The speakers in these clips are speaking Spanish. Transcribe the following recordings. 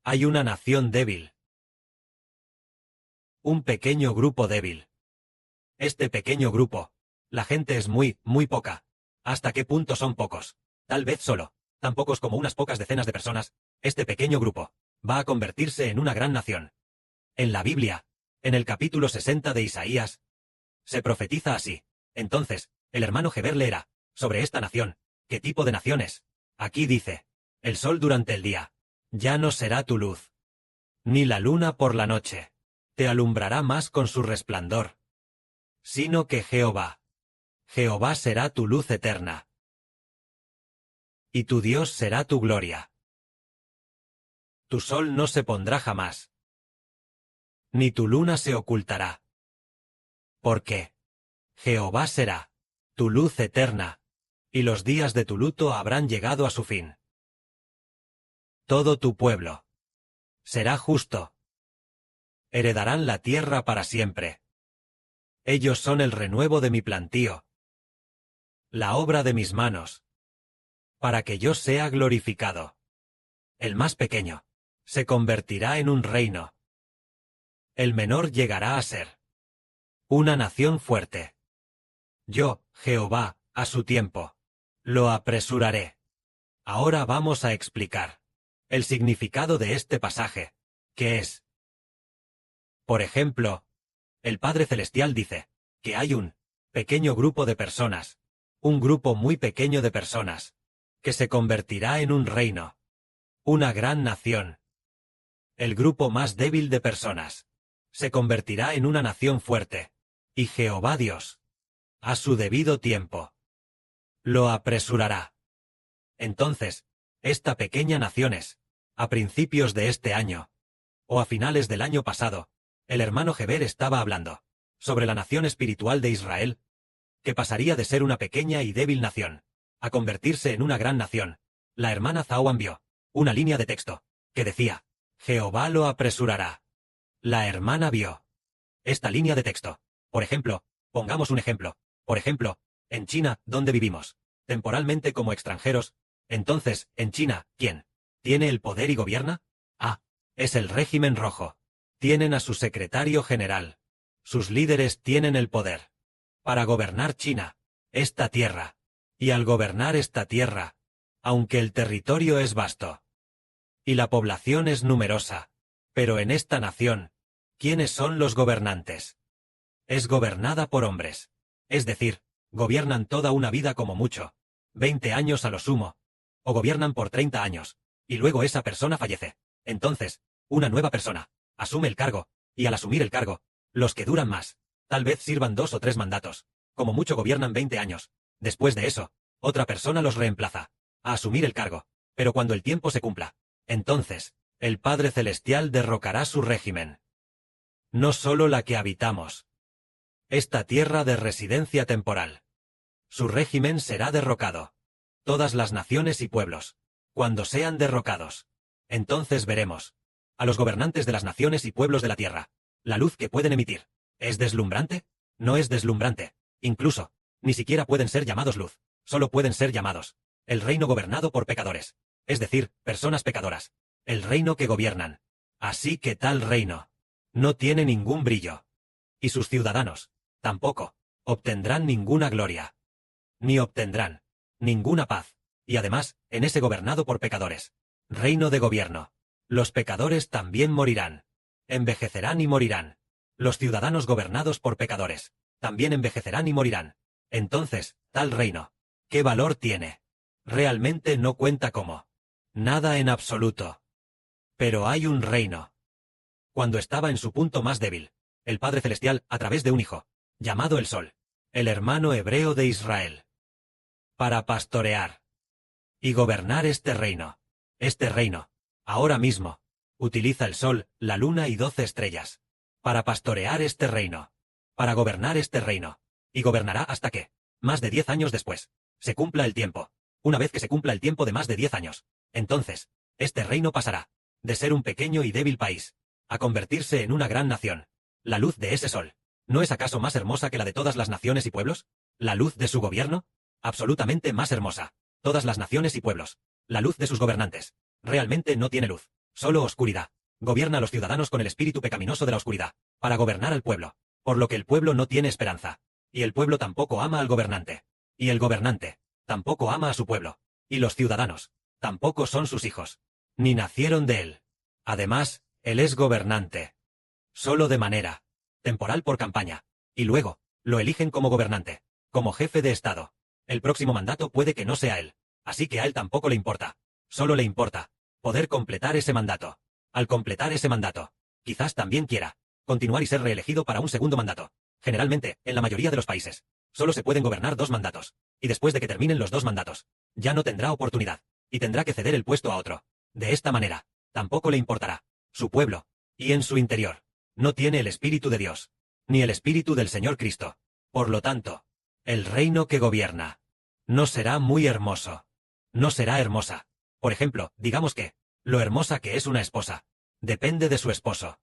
Hay una nación débil. Un pequeño grupo débil. Este pequeño grupo. La gente es muy poca. ¿Hasta qué punto son pocos? Tal vez solo, tan pocos como unas pocas decenas de personas. Este pequeño grupo va a convertirse en una gran nación. En la Biblia, en el capítulo 60 de Isaías, se profetiza así. Entonces, el hermano Heber leerá sobre esta nación. ¿Qué tipo de nación es? Aquí dice: el sol durante el día ya no será tu luz, ni la luna por la noche te alumbrará más con su resplandor, sino que Jehová será tu luz eterna, y tu Dios será tu gloria. Tu sol no se pondrá jamás, ni tu luna se ocultará. Porque Jehová será tu luz eterna, y los días de tu luto habrán llegado a su fin. Todo tu pueblo será justo. Heredarán la tierra para siempre. Ellos son el renuevo de mi plantío, la obra de mis manos, para que yo sea glorificado. El más pequeño se convertirá en un reino. El menor llegará a ser una nación fuerte. Yo, Jehová, a su tiempo, lo apresuraré. Ahora vamos a explicar el significado de este pasaje, que es. Por ejemplo, el Padre Celestial dice que hay un pequeño grupo de personas, un grupo muy pequeño de personas, que se convertirá en un reino, una gran nación. El grupo más débil de personas se convertirá en una nación fuerte, y Jehová Dios, a su debido tiempo, lo apresurará. Entonces, esta pequeña nación es, a principios de este año, o a finales del año pasado, el hermano Heber estaba hablando sobre la nación espiritual de Israel, que pasaría de ser una pequeña y débil nación a convertirse en una gran nación. La hermana Zhao envió una línea de texto que decía: Jehová lo apresurará. La hermana vio esta línea de texto. Por ejemplo, pongamos un ejemplo. Por ejemplo, en China, donde vivimos temporalmente como extranjeros. Entonces, en China, ¿quién tiene el poder y gobierna? Es el régimen rojo. Tienen a su secretario general. Sus líderes tienen el poder para gobernar China, esta tierra. Y al gobernar esta tierra, aunque el territorio es vasto y la población es numerosa, pero en esta nación, ¿quiénes son los gobernantes? Es gobernada por hombres. Es decir, gobiernan toda una vida como mucho, 20 años a lo sumo, o gobiernan por 30 años, y luego esa persona fallece. Entonces, una nueva persona asume el cargo, y al asumir el cargo, los que duran más, tal vez sirvan 2 o 3 mandatos, como mucho gobiernan 20 años. Después de eso, otra persona los reemplaza a asumir el cargo, pero cuando el tiempo se cumpla, entonces, el Padre Celestial derrocará su régimen. No solo la que habitamos, esta tierra de residencia temporal. Su régimen será derrocado. Todas las naciones y pueblos, cuando sean derrocados, entonces veremos a los gobernantes de las naciones y pueblos de la tierra. La luz que pueden emitir, ¿es deslumbrante? No es deslumbrante. Incluso, ni siquiera pueden ser llamados luz, solo pueden ser llamados el reino gobernado por pecadores, es decir, personas pecadoras. El reino que gobiernan. Así que tal reino no tiene ningún brillo. Y sus ciudadanos, tampoco, obtendrán ninguna gloria. Ni obtendrán ninguna paz. Y además, en ese gobernado por pecadores, reino de gobierno, los pecadores también morirán. Envejecerán y morirán. Los ciudadanos gobernados por pecadores también envejecerán y morirán. Entonces, tal reino, ¿qué valor tiene? Realmente no cuenta como nada en absoluto. Pero hay un reino. Cuando estaba en su punto más débil, el Padre Celestial, a través de un hijo, llamado el Sol, el hermano hebreo de Israel, para pastorear y gobernar este reino, ahora mismo, utiliza el Sol, la Luna y 12 estrellas, para pastorear este reino, para gobernar este reino, y gobernará hasta que, más de 10 años después, se cumpla el tiempo. Una vez que se cumpla el tiempo de más de 10 años, entonces, este reino pasará de ser un pequeño y débil país a convertirse en una gran nación. La luz de ese sol, ¿no es acaso más hermosa que la de todas las naciones y pueblos? La luz de su gobierno, absolutamente más hermosa. Todas las naciones y pueblos, la luz de sus gobernantes, realmente no tiene luz. Solo oscuridad. Gobierna a los ciudadanos con el espíritu pecaminoso de la oscuridad, para gobernar al pueblo. Por lo que el pueblo no tiene esperanza. Y el pueblo tampoco ama al gobernante. Y el gobernante tampoco ama a su pueblo. Y los ciudadanos tampoco son sus hijos. Ni nacieron de él. Además, él es gobernante. Solo de manera temporal por campaña. Y luego, lo eligen como gobernante. Como jefe de Estado. El próximo mandato puede que no sea él. Así que a él tampoco le importa. Solo le importa poder completar ese mandato. Al completar ese mandato, quizás también quiera continuar y ser reelegido para un segundo mandato. Generalmente, en la mayoría de los países, solo se pueden gobernar 2 mandatos. Y después de que terminen los 2 mandatos, ya no tendrá oportunidad. Y tendrá que ceder el puesto a otro. De esta manera, tampoco le importará su pueblo. Y en su interior, no tiene el Espíritu de Dios. Ni el Espíritu del Señor Cristo. Por lo tanto, el reino que gobierna no será muy hermoso. No será hermosa. Por ejemplo, digamos que lo hermosa que es una esposa depende de su esposo.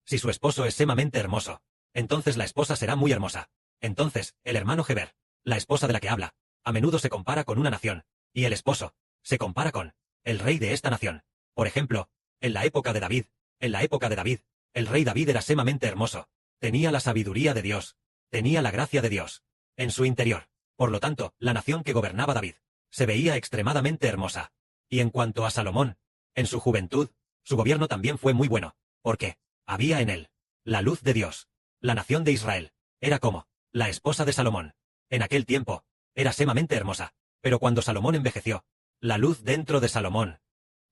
Si su esposo es sumamente hermoso, entonces la esposa será muy hermosa. Entonces, el hermano Heber, la esposa de la que habla, a menudo se compara con una nación, y el esposo se compara con el rey de esta nación. Por ejemplo, en la época de David, el rey David era sumamente hermoso, tenía la sabiduría de Dios, tenía la gracia de Dios en su interior. Por lo tanto, la nación que gobernaba David se veía extremadamente hermosa. Y en cuanto a Salomón, en su juventud, su gobierno también fue muy bueno, porque había en él la luz de Dios. La nación de Israel era como la esposa de Salomón. En aquel tiempo, era sumamente hermosa, pero cuando Salomón envejeció, la luz dentro de Salomón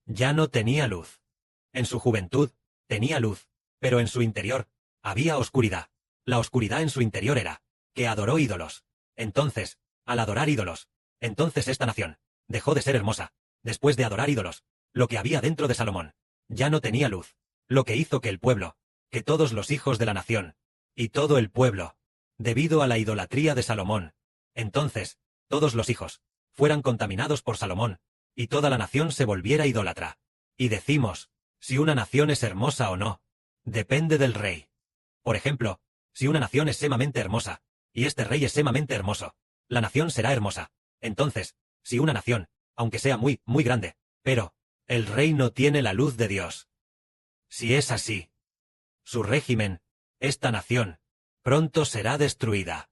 ya no tenía luz. En su juventud, tenía luz, pero en su interior, había oscuridad. La oscuridad en su interior era que adoró ídolos. Entonces, al adorar ídolos, entonces esta nación dejó de ser hermosa. Después de adorar ídolos, lo que había dentro de Salomón ya no tenía luz, lo que hizo que el pueblo, que todos los hijos de la nación, y todo el pueblo, debido a la idolatría de Salomón, entonces, todos los hijos, fueran contaminados por Salomón, y toda la nación se volviera idólatra. Y decimos, si una nación es hermosa o no, depende del rey. Por ejemplo, si una nación es sumamente hermosa, y este rey es sumamente hermoso, la nación será hermosa. Entonces, si una nación, aunque sea muy, muy grande, pero el rey no tiene la luz de Dios. Si es así, su régimen, esta nación, pronto será destruida.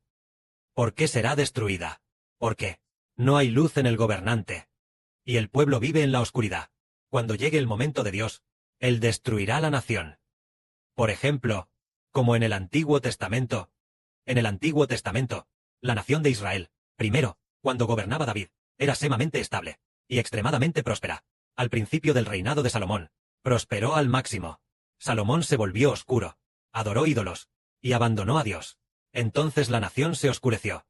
¿Por qué será destruida? Porque no hay luz en el gobernante. Y el pueblo vive en la oscuridad. Cuando llegue el momento de Dios, Él destruirá la nación. Por ejemplo, como en el Antiguo Testamento. En el Antiguo Testamento, la nación de Israel, primero, cuando gobernaba David, era sumamente estable y extremadamente próspera. Al principio del reinado de Salomón, prosperó al máximo. Salomón se volvió oscuro, adoró ídolos, y abandonó a Dios. Entonces la nación se oscureció.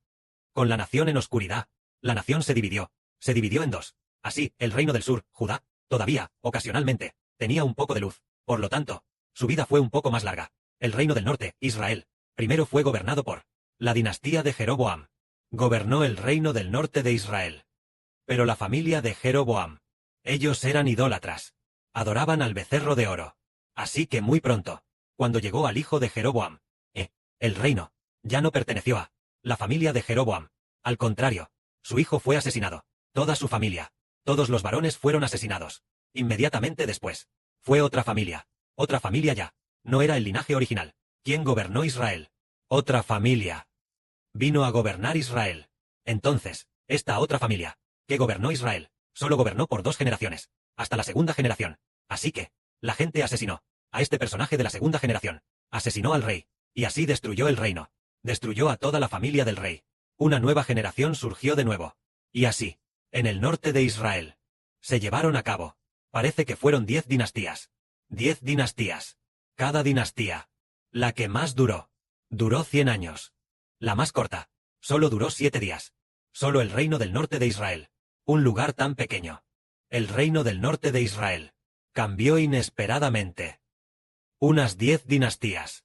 Con la nación en oscuridad, la nación se dividió en 2. Así, el reino del sur, Judá, todavía, ocasionalmente, tenía un poco de luz. Por lo tanto, su vida fue un poco más larga. El reino del norte, Israel, primero fue gobernado por la dinastía de Jeroboam. Gobernó el reino del norte de Israel. Pero la familia de Jeroboam, ellos eran idólatras. Adoraban al becerro de oro. Así que muy pronto, cuando llegó al hijo de Jeroboam, el reino, ya no perteneció a la familia de Jeroboam. Al contrario, su hijo fue asesinado. Toda su familia, todos los varones fueron asesinados. Inmediatamente después, fue otra familia ya. No era el linaje original. ¿Quién gobernó Israel? Otra familia. Vino a gobernar Israel. Entonces, esta otra familia, que gobernó Israel, solo gobernó por 2 generaciones, hasta la segunda generación. Así que, la gente asesinó a este personaje de la segunda generación. Asesinó al rey, y así destruyó el reino. Destruyó a toda la familia del rey. Una nueva generación surgió de nuevo. Y así, en el norte de Israel, se llevaron a cabo. Parece que fueron 10 dinastías. 10 dinastías. Cada dinastía, la que más duró 100 años. La más corta, solo duró 7 días. Solo el reino del norte de Israel. Un lugar tan pequeño. El reino del norte de Israel cambió inesperadamente. Unas 10 dinastías.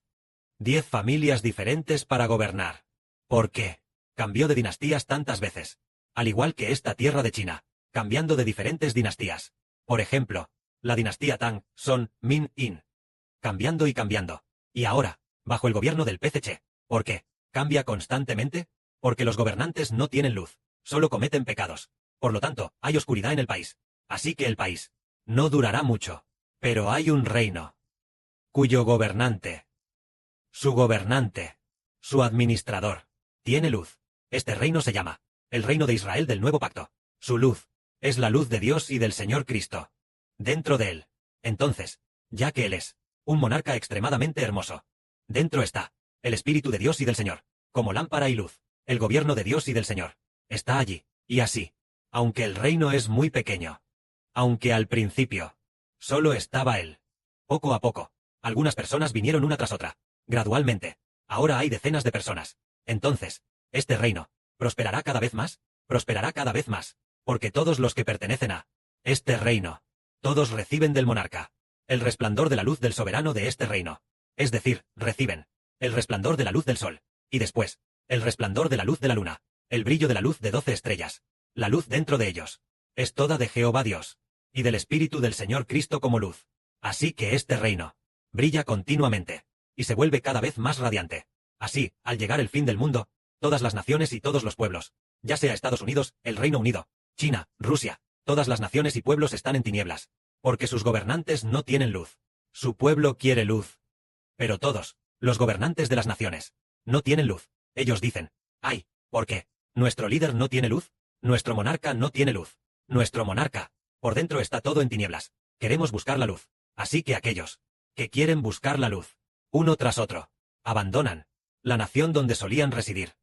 10 familias diferentes para gobernar. ¿Por qué? Cambió de dinastías tantas veces. Al igual que esta tierra de China, cambiando de diferentes dinastías. Por ejemplo, la dinastía Tang, Son, Min, In. Cambiando y cambiando. Y ahora, bajo el gobierno del PCC. ¿Por qué? ¿Cambia constantemente? Porque los gobernantes no tienen luz, solo cometen pecados. Por lo tanto, hay oscuridad en el país. Así que el país no durará mucho. Pero hay un reino, cuyo gobernante, su administrador, tiene luz. Este reino se llama el reino de Israel del nuevo pacto. Su luz es la luz de Dios y del Señor Cristo. Dentro de él, entonces, ya que él es un monarca extremadamente hermoso, dentro está el Espíritu de Dios y del Señor, como lámpara y luz. El gobierno de Dios y del Señor está allí, y así, aunque el reino es muy pequeño, aunque al principio solo estaba él, poco a poco, algunas personas vinieron una tras otra, gradualmente, ahora hay decenas de personas. Entonces, este reino prosperará cada vez más, porque todos los que pertenecen a este reino, todos reciben del monarca el resplandor de la luz del soberano de este reino. Es decir, reciben el resplandor de la luz del sol, y después, el resplandor de la luz de la luna, el brillo de la luz de 12 estrellas. La luz dentro de ellos es toda de Jehová Dios, y del Espíritu del Señor Cristo como luz. Así que este reino brilla continuamente, y se vuelve cada vez más radiante. Así, al llegar el fin del mundo, todas las naciones y todos los pueblos, ya sea Estados Unidos, el Reino Unido, China, Rusia, todas las naciones y pueblos están en tinieblas, porque sus gobernantes no tienen luz. Su pueblo quiere luz. Pero todos, los gobernantes de las naciones, no tienen luz. Ellos dicen, ¡ay! ¿Por qué? Nuestro líder no tiene luz, nuestro monarca no tiene luz. Nuestro monarca, por dentro está todo en tinieblas. Queremos buscar la luz. Así que aquellos que quieren buscar la luz, uno tras otro, abandonan la nación donde solían residir,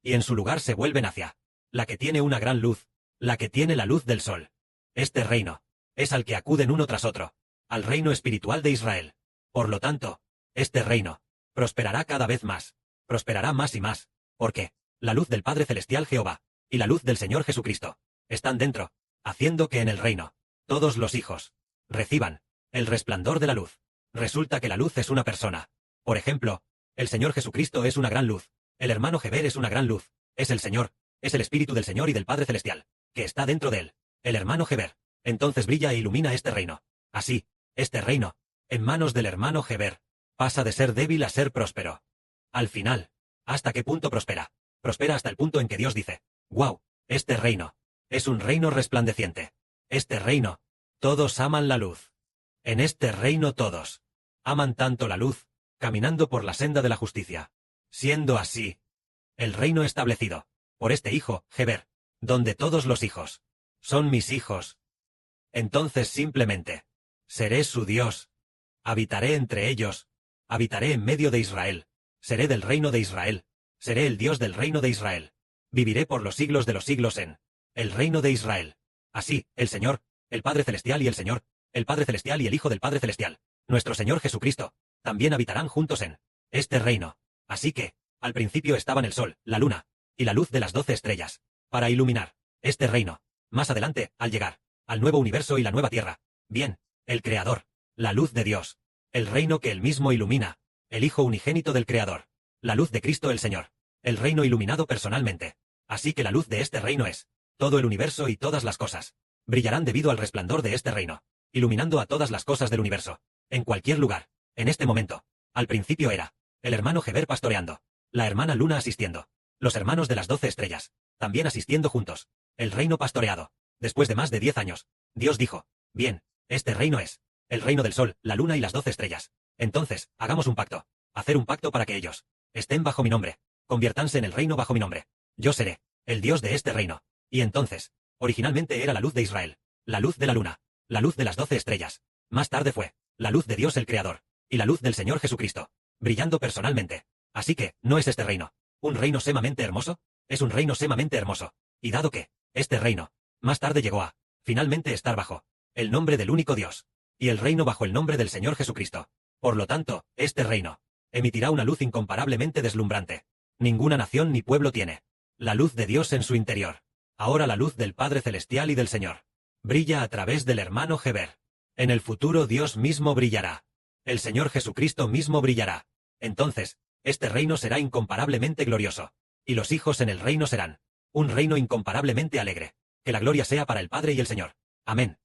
y en su lugar se vuelven hacia la que tiene una gran luz, la que tiene la luz del sol. Este reino es al que acuden uno tras otro, al reino espiritual de Israel. Por lo tanto, este reino prosperará cada vez más, prosperará más y más, porque la luz del Padre Celestial Jehová y la luz del Señor Jesucristo están dentro, haciendo que en el reino todos los hijos reciban el resplandor de la luz. Resulta que la luz es una persona. Por ejemplo, el Señor Jesucristo es una gran luz, el hermano Heber es una gran luz, es el Señor, es el Espíritu del Señor y del Padre Celestial, que está dentro de él, el hermano Heber. Entonces brilla e ilumina este reino. Así, este reino, en manos del hermano Heber, pasa de ser débil a ser próspero. Al final, ¿hasta qué punto prospera? Prospera hasta el punto en que Dios dice, ¡wow! Este reino es un reino resplandeciente. Este reino, todos aman la luz. En este reino todos aman tanto la luz, caminando por la senda de la justicia. Siendo así, el reino establecido por este hijo, Heber, donde todos los hijos son mis hijos. Entonces simplemente seré su Dios, habitaré entre ellos, habitaré en medio de Israel, seré del reino de Israel, seré el Dios del reino de Israel. Viviré por los siglos de los siglos en el reino de Israel. Así, el Señor, el Padre Celestial y el Señor, el Padre Celestial y el Hijo del Padre Celestial, nuestro Señor Jesucristo, también habitarán juntos en este reino. Así que, al principio estaban el sol, la luna, y la luz de las 12 estrellas, para iluminar este reino. Más adelante, al llegar al nuevo universo y la nueva tierra, bien, el Creador, la luz de Dios, el reino que él mismo ilumina, el Hijo unigénito del Creador, la luz de Cristo el Señor, el reino iluminado personalmente. Así que la luz de este reino es todo el universo y todas las cosas brillarán debido al resplandor de este reino, iluminando a todas las cosas del universo, en cualquier lugar. En este momento, al principio era el hermano Heber pastoreando, la hermana Luna asistiendo, los hermanos de las 12 estrellas, también asistiendo juntos, el reino pastoreado. Después de más de 10 años, Dios dijo, bien, este reino es el reino del sol, la luna y las 12 estrellas. Entonces, hagamos un pacto, hacer un pacto para que ellos estén bajo mi nombre, conviértanse en el reino bajo mi nombre. Yo seré el Dios de este reino. Y entonces, originalmente era la luz de Israel, la luz de la luna, la luz de las 12 estrellas. Más tarde fue la luz de Dios el Creador, y la luz del Señor Jesucristo, brillando personalmente. Así que, ¿no es este reino un reino sumamente hermoso? Es un reino sumamente hermoso. Y dado que este reino más tarde llegó a finalmente estar bajo el nombre del único Dios, y el reino bajo el nombre del Señor Jesucristo. Por lo tanto, este reino emitirá una luz incomparablemente deslumbrante. Ninguna nación ni pueblo tiene la luz de Dios en su interior. Ahora la luz del Padre Celestial y del Señor brilla a través del hermano Heber. En el futuro Dios mismo brillará. El Señor Jesucristo mismo brillará. Entonces, este reino será incomparablemente glorioso. Y los hijos en el reino serán un reino incomparablemente alegre. Que la gloria sea para el Padre y el Señor. Amén.